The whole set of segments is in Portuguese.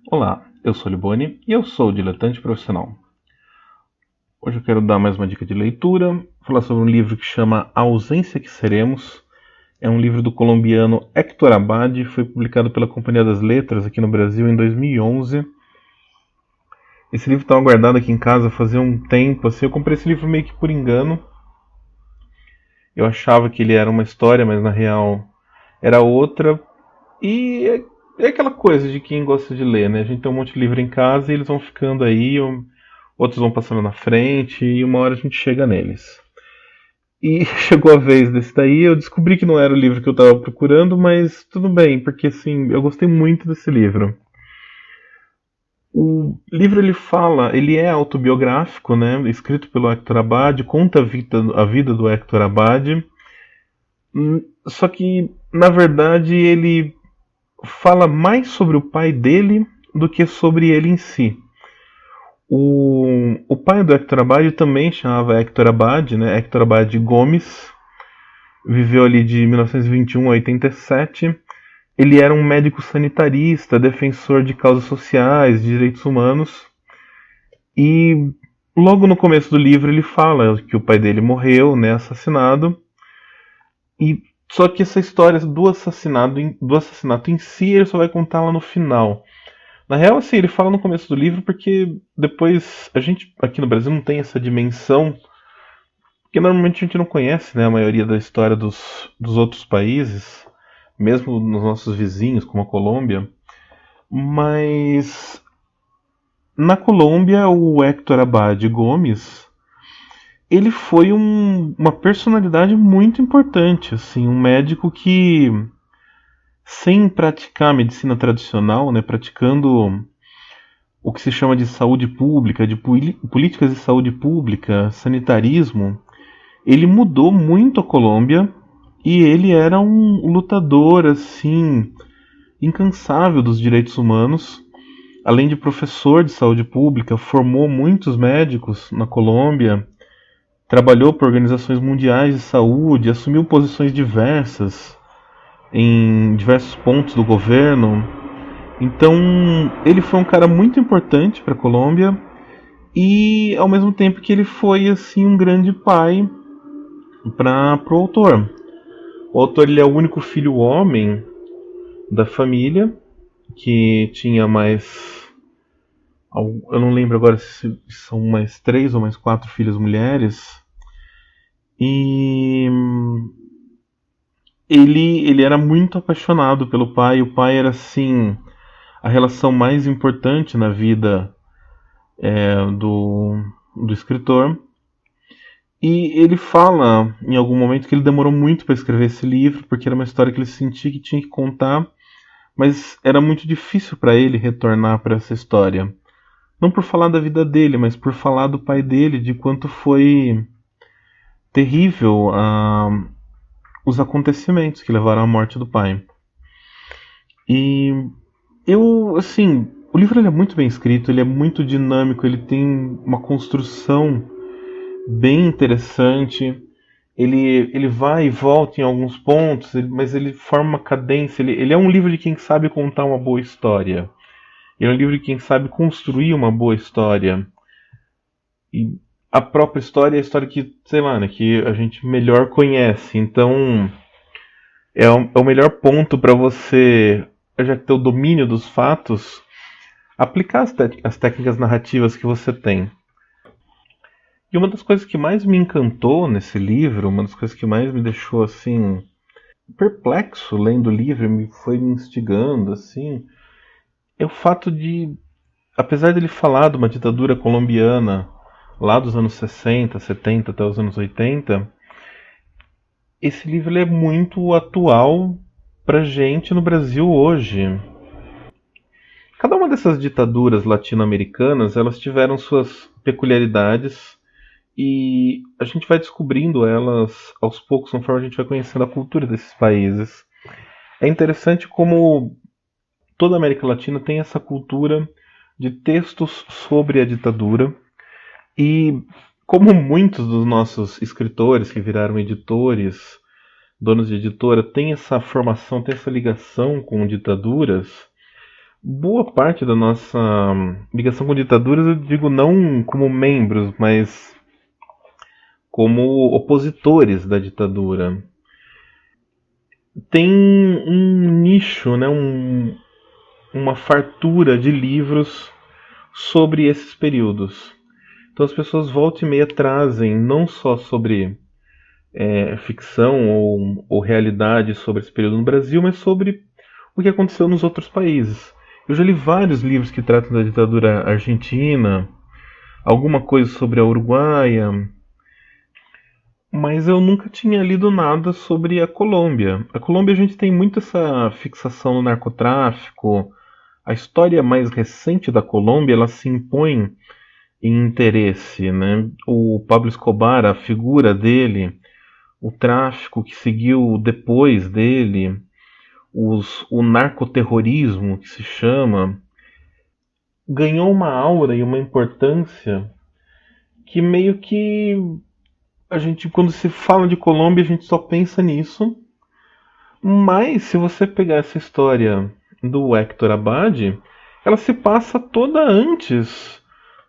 Olá, eu sou o Liboni e eu sou o diletante profissional. Hoje eu quero dar mais uma dica de leitura, falar sobre um livro que chama A Ausência que Seremos. É um livro do colombiano Héctor Abad, foi publicado pela Companhia das Letras aqui no Brasil em 2011. Esse livro estava guardado aqui em casa fazia um tempo, assim, eu comprei esse livro meio que por engano. Eu achava que ele era uma história, mas na real era outra. E é aquela coisa de quem gosta de ler, né? A gente tem um monte de livro em casa e eles vão ficando aí, outros vão passando na frente e uma hora a gente chega neles. E chegou a vez desse daí, eu descobri que não era o livro que eu estava procurando, mas tudo bem, porque assim, eu gostei muito desse livro. O livro ele é autobiográfico, né? Escrito pelo Héctor Abad, conta a vida do Héctor Abad. Só que, na verdade, ele fala mais sobre o pai dele do que sobre ele em si. O pai do Héctor Abad também chamava Héctor Abad, né? Héctor Abad Gomes, viveu ali de 1921 a 87. Ele era um médico sanitarista, defensor de causas sociais, de direitos humanos. E logo no começo do livro ele fala que o pai dele morreu, né, assassinado. E só que essa história do assassinato em si ele só vai contar lá no final. Na real, assim, ele fala no começo do livro porque depois a gente aqui no Brasil não tem essa dimensão, porque normalmente a gente não conhece, né, a maioria da história dos outros países, mesmo nos nossos vizinhos, como a Colômbia. Mas na Colômbia, o Héctor Abad Gomes, ele foi uma personalidade muito importante, assim, um médico que, sem praticar medicina tradicional, né, praticando o que se chama de saúde pública, de políticas de saúde pública, sanitarismo, ele mudou muito a Colômbia e ele era um lutador assim incansável dos direitos humanos. Além de professor de saúde pública, formou muitos médicos na Colômbia, trabalhou por organizações mundiais de saúde, assumiu posições diversas em diversos pontos do governo. Então, ele foi um cara muito importante para a Colômbia e, ao mesmo tempo que ele foi assim um grande pai para o autor. O autor ele é o único filho homem da família, que tinha mais. Eu não lembro agora se são mais três ou mais quatro filhas mulheres. E ele era muito apaixonado pelo pai. O pai era assim a relação mais importante na vida do escritor. E ele fala em algum momento que ele demorou muito para escrever esse livro, porque era uma história que ele sentia que tinha que contar, mas era muito difícil para ele retornar para essa história. Não por falar da vida dele, mas por falar do pai dele, de quanto foi terrível os acontecimentos que levaram à morte do pai. E assim, o livro ele é muito bem escrito, ele é muito dinâmico, ele tem uma construção bem interessante. Ele vai e volta em alguns pontos, mas ele forma uma cadência. Ele é um livro de quem sabe contar uma boa história. Ele é um livro de quem sabe construir uma boa história. E a própria história é a história que, sei lá, né, que a gente melhor conhece. Então, é o melhor ponto para você, já que tem o domínio dos fatos, aplicar as técnicas narrativas que você tem. E uma das coisas que mais me encantou nesse livro, uma das coisas que mais me deixou assim perplexo lendo o livro, me instigando assim, é o fato de, apesar dele falar de uma ditadura colombiana lá dos anos 60, 70 até os anos 80, esse livro ele é muito atual pra gente no Brasil hoje. Cada uma dessas ditaduras latino-americanas, elas tiveram suas peculiaridades e a gente vai descobrindo elas aos poucos, conforme a gente vai conhecendo a cultura desses países. É interessante como toda a América Latina tem essa cultura de textos sobre a ditadura e como muitos dos nossos escritores que viraram editores, donos de editora, têm essa formação, têm essa ligação com ditaduras, Boa parte da nossa ligação com ditaduras, eu digo não como membros, mas como opositores da ditadura. Tem um nicho, né, uma fartura de livros sobre esses períodos. Então as pessoas volta e meia trazem não só sobre ficção ou realidade sobre esse período no Brasil, mas sobre o que aconteceu nos outros países. Eu já li vários livros que tratam da ditadura argentina, alguma coisa sobre a Uruguaia, mas eu nunca tinha lido nada sobre a Colômbia. A Colômbia a gente tem muito essa fixação no narcotráfico. A história mais recente da Colômbia ela se impõe em interesse, né? O Pablo Escobar, a figura dele, o tráfico que seguiu depois dele, o narcoterrorismo que se chama, ganhou uma aura e uma importância que meio que a gente, quando se fala de Colômbia, a gente só pensa nisso. Mas se você pegar essa história do Héctor Abad, ela se passa toda antes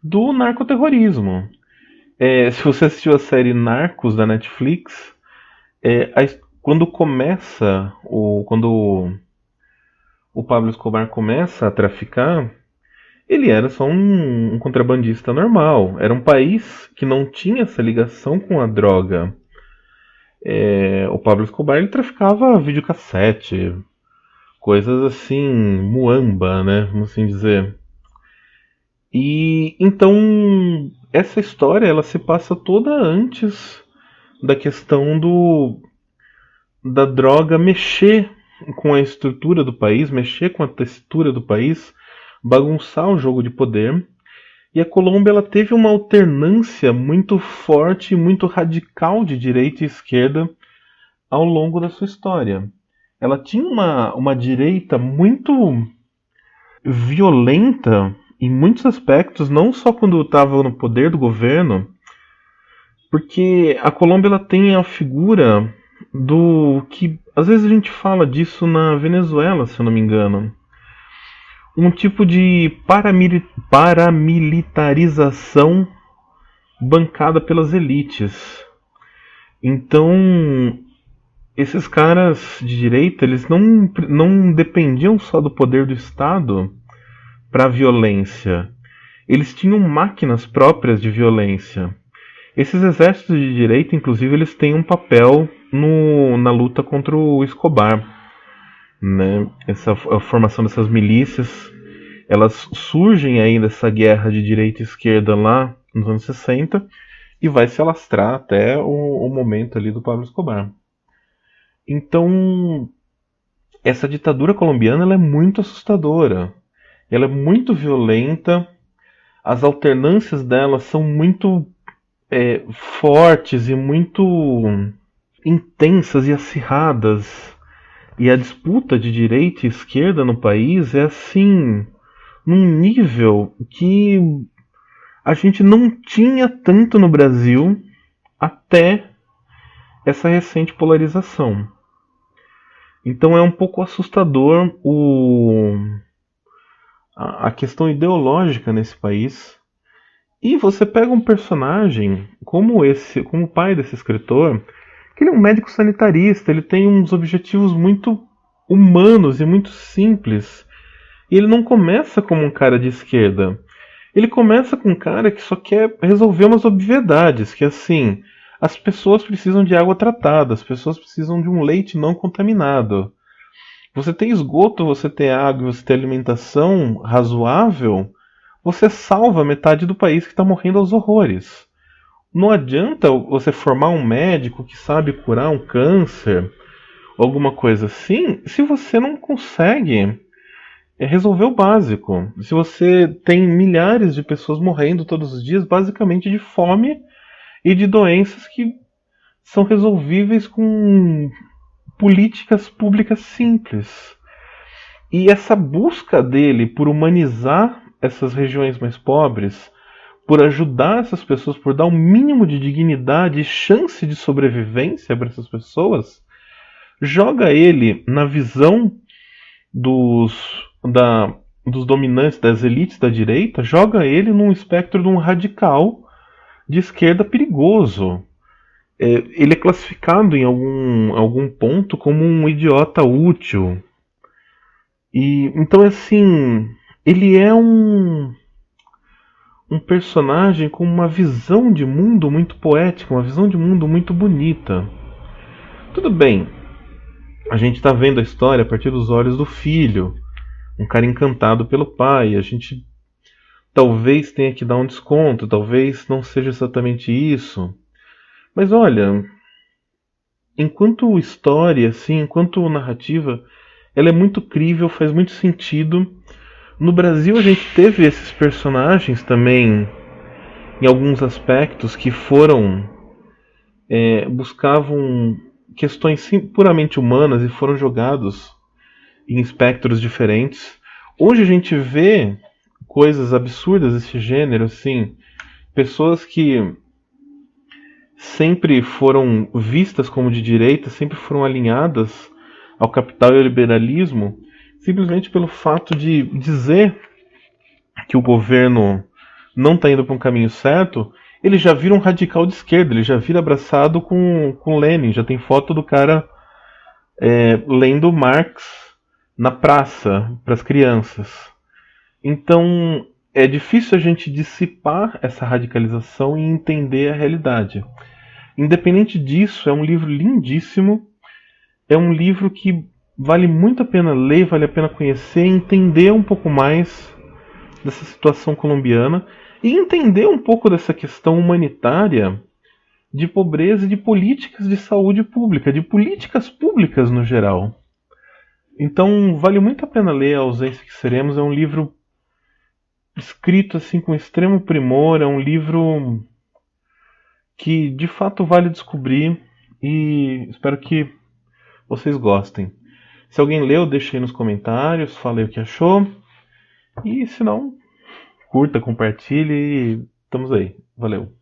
do narcoterrorismo. Se você assistiu a série Narcos da Netflix, quando começa, quando o Pablo Escobar começa a traficar, ele era só um contrabandista normal. Era um país que não tinha essa ligação com a droga. O Pablo Escobar ele traficava videocassete, coisas assim, muamba, né? Vamos assim dizer. E então essa história ela se passa toda antes da questão da droga mexer com a estrutura do país, mexer com a textura do país, bagunçar o jogo de poder. E a Colômbia ela teve uma alternância muito forte e muito radical de direita e esquerda ao longo da sua história. Ela tinha uma direita muito violenta em muitos aspectos, não só quando estava no poder do governo, porque a Colômbia ela tem a figura do que às vezes a gente fala disso na Venezuela, se eu não me engano. Um tipo de paramilitarização bancada pelas elites. Então, esses caras de direita, eles não dependiam só do poder do Estado para a violência. Eles tinham máquinas próprias de violência. Esses exércitos de direita, inclusive, eles têm um papel na luta contra o Escobar. Né? A formação dessas milícias, elas surgem aí dessa guerra de direita e esquerda lá nos anos 60 e vai se alastrar até o momento ali do Pablo Escobar. Então, essa ditadura colombiana ela é muito assustadora. Ela é muito violenta. As alternâncias dela são muito fortes e muito intensas e acirradas. E a disputa de direita e esquerda no país é assim, num nível que a gente não tinha tanto no Brasil até essa recente polarização. Então é um pouco assustador a questão ideológica nesse país. E você pega um personagem como esse, como o pai desse escritor, que ele é um médico sanitarista, ele tem uns objetivos muito humanos e muito simples. E ele não começa como um cara de esquerda. Ele começa com um cara que só quer resolver umas obviedades, que assim, as pessoas precisam de água tratada, as pessoas precisam de um leite não contaminado. Você tem esgoto, você tem água, você tem alimentação razoável, você salva metade do país que está morrendo aos horrores. Não adianta você formar um médico que sabe curar um câncer, alguma coisa assim, se você não consegue resolver o básico. Se você tem milhares de pessoas morrendo todos os dias, basicamente de fome e de doenças que são resolvíveis com políticas públicas simples. E essa busca dele por humanizar essas regiões mais pobres, por ajudar essas pessoas, por dar um mínimo de dignidade e chance de sobrevivência para essas pessoas, joga ele na visão da dos dominantes, das elites da direita, joga ele num espectro de um radical de esquerda perigoso. Ele é classificado em algum ponto como um idiota útil. E então assim, ele é um personagem com uma visão de mundo muito poética, uma visão de mundo muito bonita. Tudo bem, a gente está vendo a história a partir dos olhos do filho, um cara encantado pelo pai. A gente talvez tenha que dar um desconto, talvez não seja exatamente isso. Mas olha, enquanto história, assim, enquanto narrativa, ela é muito crível, faz muito sentido. No Brasil a gente teve esses personagens também, em alguns aspectos, que buscavam questões puramente humanas e foram jogados em espectros diferentes. Hoje a gente vê coisas absurdas desse gênero, assim, pessoas que sempre foram vistas como de direita, sempre foram alinhadas ao capital e ao liberalismo, simplesmente pelo fato de dizer que o governo não está indo para um caminho certo, ele já vira um radical de esquerda, ele já vira abraçado com Lenin, já tem foto do cara lendo Marx na praça para as crianças. Então é difícil a gente dissipar essa radicalização e entender a realidade. Independente disso, é um livro lindíssimo, é um livro que vale muito a pena ler, vale a pena conhecer, entender um pouco mais dessa situação colombiana e entender um pouco dessa questão humanitária de pobreza e de políticas de saúde pública, de políticas públicas no geral. Então, vale muito a pena ler A Ausência que Seremos. É um livro escrito assim com extremo primor, é um livro que de fato vale descobrir e espero que vocês gostem. Se alguém leu, deixa aí nos comentários, fala aí o que achou. E se não, curta, compartilhe e estamos aí. Valeu.